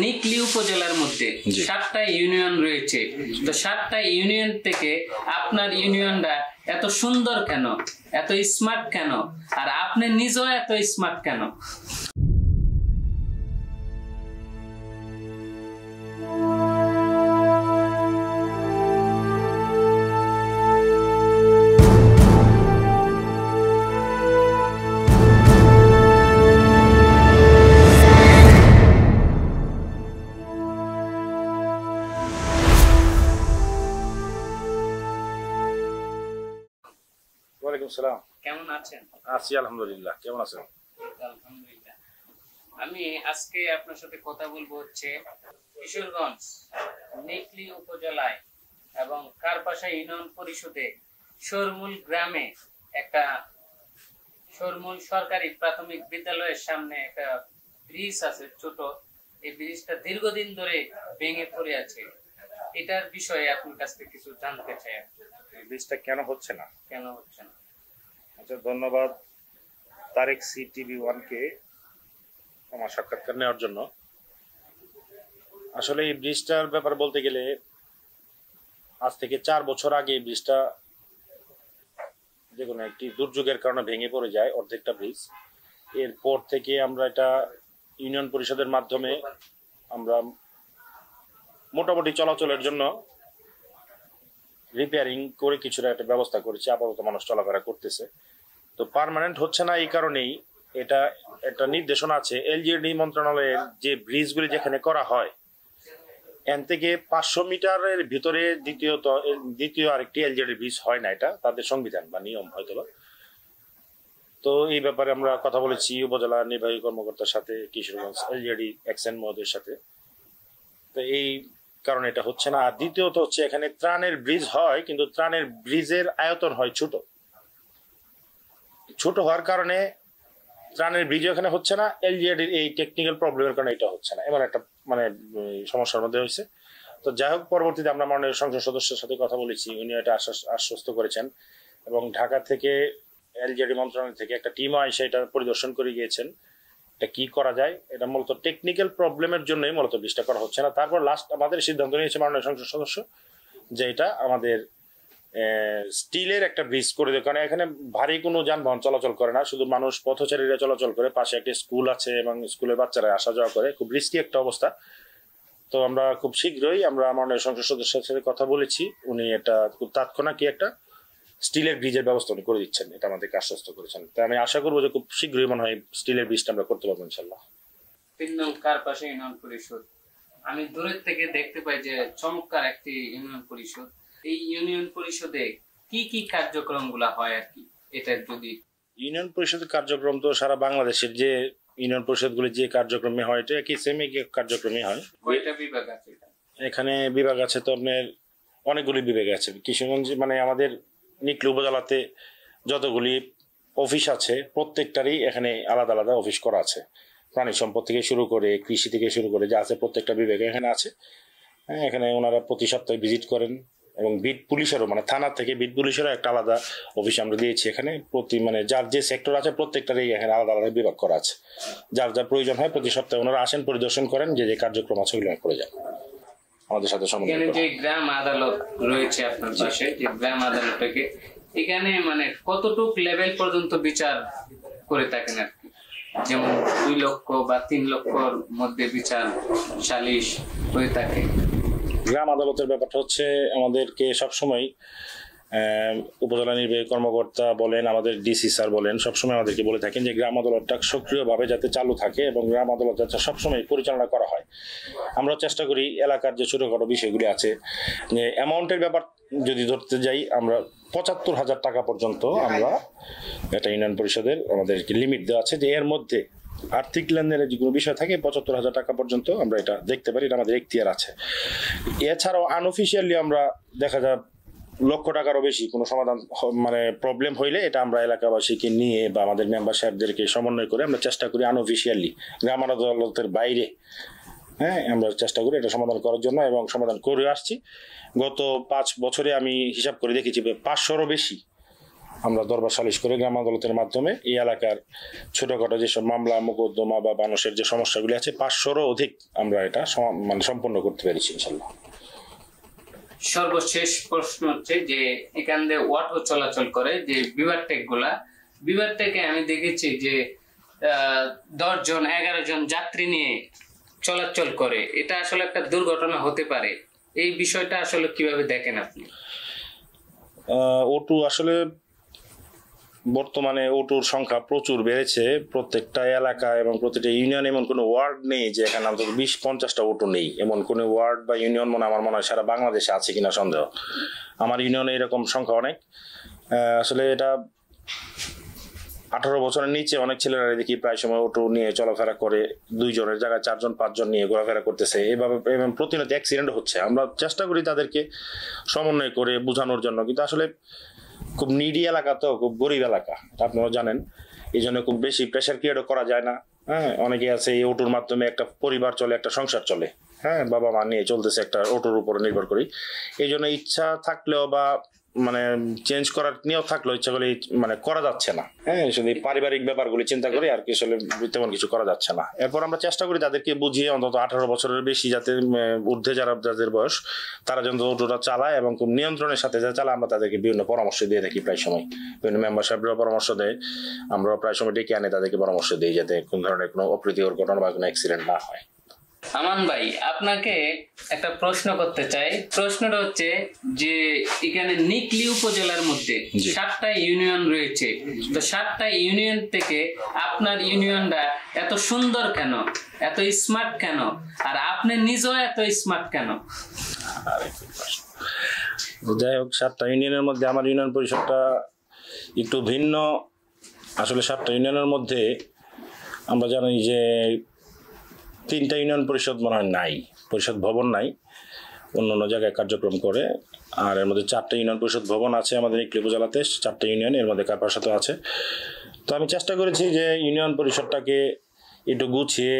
নিকলি উপজেলার মধ্যে 7টা ইউনিয়ন রয়েছে। তো 7টা ইউনিয়ন থেকে আপনার ইউনিয়নটা এত সুন্দর কেন, এত স্মার্ট কেন, আর আপনি নিজেও এত স্মার্ট কেন? ওয়ালাইকুম সালাম। কেমন আছেন? আছি আলহামদুলিল্লাহ। কেমন আছেন? আলহামদুলিল্লাহ। আমি আজকে আপনার সাথে কথা বলবো হচ্ছে কিশোরগঞ্জ নিকলি উপজেলায় এবং কারপাশা ইউনিয়ন পরিষদে শরমুল গ্রামে একটা শরমুল সরকারি প্রাথমিক বিদ্যালয়ের সামনে একটা ব্রিজ আছে ছোট। এই ব্রিজটা দীর্ঘদিন ধরে ভেঙে পড়ে আছে। এটার বিষয়ে আপনার কাছ থেকে কিছু জানতে চাই। এই ব্রিজটা কেন হচ্ছে না? আচ্ছা, ধন্যবাদ তারেক CTV1 কে আমার সাক্ষাৎকার নেওয়ার জন্য। আসলে এই ব্রিজটার ব্যাপার বলতে গেলে আজ থেকে 4 বছর আগে এই ব্রিজটা যে কোনো একটি দুর্যোগের কারণে ভেঙে পড়ে যায় অর্ধেকটা ব্রিজ। এরপর থেকে আমরা এটা ইউনিয়ন পরিষদের মাধ্যমে আমরা মোটামুটি চলাচলের জন্য রিপেয়ারিং করে কিছুটা একটা ব্যবস্থা করেছি। আপাতত মানুষ চলাফেরা করতেছে। তো পার্মানেন্ট হচ্ছে না এই কারণেই এটা একটা নির্দেশনা আছে LGD মন্ত্রণালয়ের, যে ব্রিজগুলি যেখানে করা হয় এন থেকে 500 মিটারের ভিতরে দ্বিতীয় আরেকটি LGD ব্রিজ হয় না। এটা তাদের সংবিধান বা নিয়ম হয়তো। তো এই ব্যাপারে আমরা কথা বলেছি উপজেলা নির্বাহী কর্মকর্তার সাথে, কিশোরগঞ্জ LGD অ্যাকশন মহোদয়ের সাথে। তো এই কারণে এটা হচ্ছে না। আর দ্বিতীয়ত হচ্ছে এখানে ত্রাণের ব্রিজ হয়, কিন্তু ত্রাণের ব্রিজের আয়তন হয় ছোট হওয়ার কারণে ত্রাণের ব্রিজ এখানে হচ্ছে না। LGDর এই টেকনিক্যাল প্রবলেমের কারণে এটা হচ্ছে না। এবার একটা সমস্যার মধ্যে হয়েছে। তো যাই হোক, পরবর্তীতে আমরা মাননীয় সংসদ সদস্যের সাথে কথা বলেছি, উনি এটা আশ্বস্ত করেছেন এবং ঢাকা থেকে LGD মন্ত্রণালয় থেকে একটা টিমও এসে এটা পরিদর্শন করে গিয়েছেন। এটা কি করা যায়, এটা মূলত টেকনিক্যাল প্রবলেমের জন্যই মূলত ব্রিজটা করা হচ্ছে না। তারপর লাস্ট আমাদের সিদ্ধান্ত নিয়েছে মাননীয় সংসদ সদস্য যে এটা আমাদের স্টিলের একটা ব্রিজ করে দেয়, কারণ এখানে ভারী কোনো যানবাহন চলাচল করে না, শুধু মানুষ পথচারীরা চলাচল করে। পাশে একটা স্কুল আছে এবং স্কুলের বাচ্চারা আসা যাওয়া করে, খুব রিস্কি একটা অবস্থা। তো আমরা খুব শীঘ্রই আমরা মাননীয় সংসদ সদস্যের সাথে কথা বলেছি, উনি এটা খুব তাৎক্ষণিক একটা স্টিলের ব্রিজের ব্যবস্থা উনি করে দিচ্ছেন, এটা আমাদেরকে আশ্বস্ত করেছেন। তাই আমি আশা করবো যে খুব শীঘ্রই মনে হয় স্টিলের ব্রিজটা আমরা করতে পারবো ইনশাল্লাহ। 3 নং কারপাশা ইউনিয়ন পরিষদ, আমি দূরের থেকে দেখতে পাই যে চমৎকার একটি ইউনিয়ন পরিষদ। এই ইউনিয়ন পরিষদে কি কি কার্যক্রমগুলো হয় আর কি, এটা যদি। ইউনিয়ন পরিষদের কার্যক্রম তো সারা বাংলাদেশের যে ইউনিয়ন পরিষদগুলি যে কার্যক্রমে হয় এটা কি সেম কার্যক্রমে হয়। কয়টা বিভাগ আছে? এখানে বিভাগ আছে তো আপনার অনেকগুলি বিভাগ আছে। কিশোরগঞ্জ আমাদের নিকলি উপজেলাতে যতগুলি অফিস আছে প্রত্যেকটারই এখানে আলাদা আলাদা অফিস করা আছে। প্রাণী সম্পদ থেকে শুরু করে কৃষি থেকে শুরু করে যা আছে প্রত্যেকটা বিভাগে এখানে আছে। হ্যাঁ, এখানে ওনারা প্রতি সপ্তাহে ভিজিট করেন এবং বিট পুলিশেরও থানা থেকে বিট পুলিশেরও একটা আলাদা অফিস আমরা দিয়েছি এখানে। প্রতি যার যে সেক্টর আছে প্রত্যেকটারই এখানে আলাদা আলাদা বিভাগ করা আছে। যার যা প্রয়োজন হয় প্রতি সপ্তাহে ওনারা আসেন, পরিদর্শন করেন, যে যে কার্যক্রম আছে ওগুলো করে যান আমাদের সাথে এখানে যে গ্রাম আদালত রয়েছে আপনার পাশে, যে গ্রাম আদালতটাকে এখানে কতটুক লেভেল পর্যন্ত বিচার করে থাকেন আর কি? যেমন 2 লক্ষ বা 3 লক্ষর মধ্যে বিচার সালিশ হয়ে থাকে। গ্রাম আদালতের ব্যাপারটা হচ্ছে আমাদেরকে সবসময় উপজেলা নির্বাহী কর্মকর্তা বলেন, আমাদের DC স্যার বলেন, সবসময় আমাদেরকে বলে থাকেন যে গ্রাম আদালতটা সক্রিয়ভাবে যাতে চালু থাকে এবং গ্রাম আদালত যাতে সবসময় পরিচালনা করা হয়। আমরা চেষ্টা করি এলাকার যে ছোটখাটো বিষয়গুলি আছে, যে অ্যামাউন্টের ব্যাপার যদি ধরতে যাই, আমরা 75,000 টাকা পর্যন্ত আমরা একটা ইউনিয়ন পরিষদের আমাদেরকে লিমিট দেওয়া আছে, যে এর মধ্যে আর্থিক লেনদেনের যেগুলো বিষয় থাকে 75,000 টাকা পর্যন্ত আমরা এটা দেখতে পারি, এটা আমাদের এখতিয়ার আছে। এছাড়াও আনঅফিসিয়ালি আমরা দেখা যায় লক্ষ টাকারও বেশি কোনো সমাধান প্রবলেম হইলে এটা আমরা এলাকাবাসীকে নিয়ে বা আমাদের মেম্বার সাহেবদেরকে সমন্বয় করে আমরা চেষ্টা করি আনঅফিসিয়ালি গ্রাম আদালতের বাইরে, হ্যাঁ, আমরা চেষ্টা করি এটা সমাধান করার জন্য এবং সমাধান করে আসছি। গত 5 বছরে আমি হিসাব করে দেখেছি 500-রও বেশি আমরা দরবার সালিশ করে গ্রাম আদালতের মাধ্যমে এই এলাকার ছোটখাটো যেসব মামলা মোকদ্দমা বা মানুষের যে সমস্যাগুলি আছে 500-রও অধিক আমরা এটা মানে সম্পন্ন করতে পেরেছি ইনশাল্লাহ। সর্বশেষ প্রশ্ন হচ্ছে যে এখান দিয়ে অটো চলাচল করে যে বিভারটেক গুলা, বিভারটেকে আমি দেখেছি যে 10 জন 11 জন যাত্রী নিয়ে চলাচল করে, এটা আসলে একটা দুর্ঘটনা হতে পারে, এই বিষয়টা আসলে কিভাবে দেখেন আপনি? অটো আসলে বর্তমানে অটোর সংখ্যা প্রচুর বেড়েছে প্রত্যেকটা এলাকা এবং প্রতিটা ইউনিয়ন। এমন কোনো ওয়ার্ড নেই যে এখানে অন্তত 20-50টা অটো নেই, এমন কোনো ওয়ার্ড বা ইউনিয়ন আমার মনে হয় সারা বাংলাদেশে আছে কিনা সন্দেহ। আমার ইউনিয়নে এরকম সংখ্যা অনেক। আসলে এটা 18 বছরের নিচে অনেক ছেলেরা দেখি প্রায় সময় অটো নিয়ে চলাফেরা করে, 2 জনের জায়গায় 4 জন 5 জন নিয়ে ঘোরাফেরা করতেছে, এভাবে প্রতিনিয়ত অ্যাক্সিডেন্ট হচ্ছে। আমরা চেষ্টা করি তাদেরকে সমন্বয় করে বোঝানোর জন্য, কিন্তু আসলে খুব নিডি এলাকা, তো খুব গরিব এলাকা আপনারা জানেন, এই জন্য খুব বেশি প্রেশার ক্রিয়েটও করা যায় না। হ্যাঁ, অনেকে আছে এই অটোর মাধ্যমে একটা পরিবার চলে, একটা সংসার চলে। হ্যাঁ, বাবা মা নিয়ে চলতেছে, একটা অটোর উপরে নির্ভর করি। এই জন্য ইচ্ছা থাকলেও বা মানে চেঞ্জ করার নিয়েও থাকলেও ইচ্ছা করলে মানে করা যাচ্ছে না। হ্যাঁ, শুধু পারিবারিক ব্যাপারগুলি চিন্তা করি আর কি, আসলে তেমন কিছু করা যাচ্ছে না। এরপর আমরা চেষ্টা করি তাদেরকে বুঝিয়ে অন্তত 18 বছরের বেশি যাতে ঊর্ধ্বে যাদের বয়স, তারা যেন অটোটা চালায় এবং খুব নিয়ন্ত্রণের সাথে যা চালায়, আমরা তাদেরকে বিভিন্ন পরামর্শ দিয়ে থাকি। প্রায় সময় বিভিন্ন মেম্বার সাহেবরা পরামর্শ দেয়, আমরা প্রায় সময় ডেকে আনে তাদেরকে পরামর্শ দিই যাতে কোন ধরনের কোনো অপ্রীতিকর ঘটনা বা কোনো অ্যাক্সিডেন্ট না হয়। আমান ভাই, আপনাকে একটা প্রশ্ন করতে চাই। প্রশ্নটা হচ্ছে যে এখানে নিকলি উপজেলার মধ্যে 7টা ইউনিয়ন রয়েছে, তো 7টা ইউনিয়ন থেকে আপনার ইউনিয়নটা এত সুন্দর কেন, এত স্মার্ট কেন, আর আপনি নিজেও এত স্মার্ট কেন? যাই হোক, 7টা ইউনিয়নের মধ্যে আমার ইউনিয়ন পরিষদটা একটু ভিন্ন। আসলে 7টা ইউনিয়নের মধ্যে আমরা জানি যে 3টা ইউনিয়ন পরিষদ মনে হয় নাই, পরিষদ ভবন নাই, অন্য জায়গায় কার্যক্রম করে। আর এর মধ্যে 4টা ইউনিয়ন পরিষদ ভবন আছে আমাদের নিকলি উপজেলাতে, 4টা ইউনিয়ন, এর মধ্যে কারপাশাতেও আছে। তো আমি চেষ্টা করেছি যে ইউনিয়ন পরিষদটাকে একটু গুছিয়ে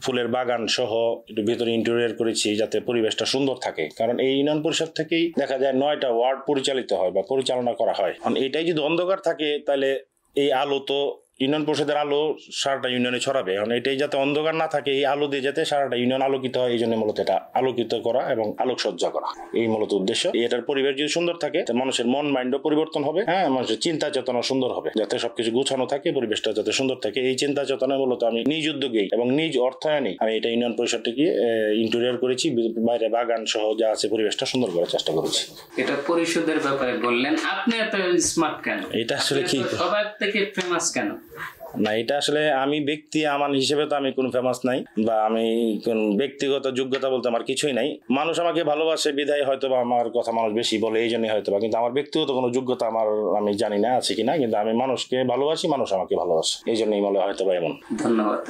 ফুলের বাগান সহ একটু ভিতরে ইন্টেরিয়র করেছি যাতে পরিবেশটা সুন্দর থাকে। কারণ এই ইউনিয়ন পরিষদ থেকেই দেখা যায় 9টা ওয়ার্ড পরিচালিত হয় বা পরিচালনা করা হয়। কারণ এটাই যদি অন্ধকার থাকে তাহলে এই আলো তো ইউনিয়ন পরিষদের আলো সারাটা ইউনিয়নে ছড়াবে। এখন এটাই যাতে অন্ধকার না থাকে, এই আলো দিয়ে যাতে সারাটা ইউনিয়ন আলোকিত হয়, এই জন্য মূলত এটা আলোকিত করা এবং আলোকসজ্জা করা, এই মূলত উদ্দেশ্য। এটার পরিবেশ যদি সুন্দর থাকে মানুষের মন মাইন্ডও পরিবর্তন হবে। হ্যাঁ, মানুষের চিন্তা চেতনা সুন্দর হবে, যাতে সবকিছু গুছানো থাকে, পরিবেশটা যাতে সুন্দর থাকে। এই চিন্তা চেতনা মূলত আমি নিজ উদ্যোগেই এবং নিজ অর্থায়নেই আমি এটা ইউনিয়ন পরিষদটিকে ইন্টেরিয়র করেছি, বাইরে বাগান সহ যা আছে পরিবেশটা সুন্দর করার চেষ্টা করেছি। এটা পরিষদের ব্যাপারে বললেন, আপনি এত স্মার্ট কেন? এটা আসলে কি সবার থেকে ফেমাস কেন? না, এটা আসলে আমি ব্যক্তি, আমার হিসেবে তো আমি কোনো ফেমাস নাই বা আমি কোন ব্যক্তিগত যোগ্যতা বলতে আমার কিছুই নাই। মানুষ আমাকে ভালোবাসে বিধায় হয়তো বা আমার কথা মানুষ বেশি বলে, এই জন্যই হয়তো বা, কিন্তু আমার ব্যক্তিগত কোনো যোগ্যতা আমার আমি জানি না আছে কিনা, কিন্তু আমি মানুষকে ভালোবাসি, মানুষ আমাকে ভালোবাসে, এই জন্যই বলে হয়তো বা এমন। ধন্যবাদ।